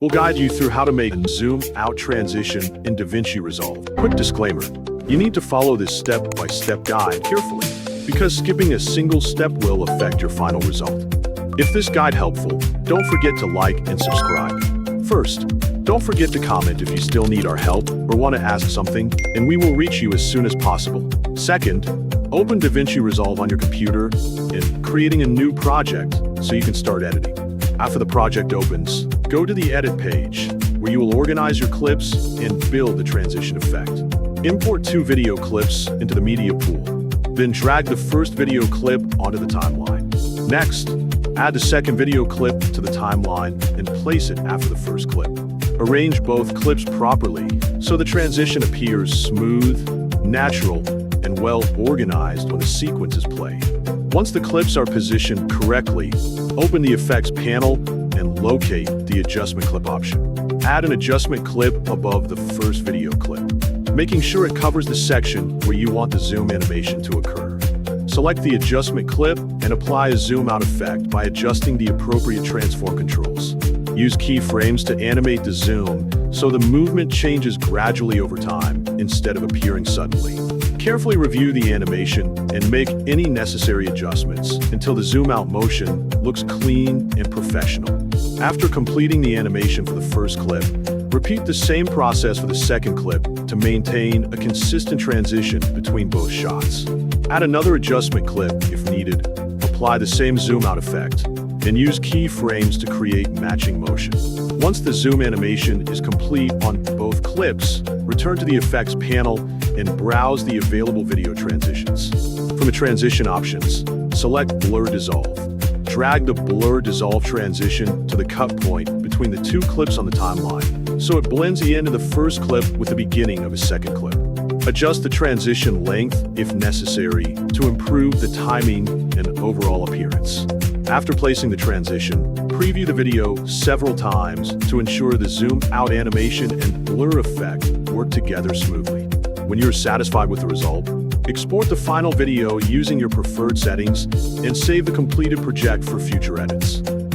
We'll guide you through how to make a zoom out transition in DaVinci Resolve. Quick disclaimer, you need to follow this step-by-step guide carefully, because skipping a single step will affect your final result. If this guide helpful, don't forget to like and subscribe. First, don't forget to comment if you still need our help or want to ask something, and we will reach you as soon as possible. Second, open DaVinci Resolve on your computer and creating a new project so you can start editing. After the project opens, go to the Edit page, where you will organize your clips and build the transition effect. Import 2 video clips into the media pool, then drag the first video clip onto the timeline. Next, add the second video clip to the timeline and place it after the first clip. Arrange both clips properly so the transition appears smooth, natural, and well organized when the sequence is played. Once the clips are positioned correctly, open the Effects panel and locate the Adjustment Clip option. Add an adjustment clip above the first video clip, making sure it covers the section where you want the zoom animation to occur. Select the adjustment clip and apply a zoom out effect by adjusting the appropriate transform controls. Use keyframes to animate the zoom so the movement changes gradually over time instead of appearing suddenly. Carefully review the animation and make any necessary adjustments until the zoom out motion looks clean and professional. After completing the animation for the first clip, repeat the same process for the second clip to maintain a consistent transition between both shots. Add another adjustment clip if needed, apply the same zoom out effect, and use keyframes to create matching motion. Once the zoom animation is complete on both clips, return to the Effects panel and browse the available video transitions. From the transition options, select Blur Dissolve. Drag the Blur Dissolve transition to the cut point between the 2 clips on the timeline, so it blends the end of the first clip with the beginning of a second clip. Adjust the transition length if necessary to improve the timing and overall appearance. After placing the transition, preview the video several times to ensure the zoom out animation and blur effect work together smoothly. When you're satisfied with the result, export the final video using your preferred settings and save the completed project for future edits.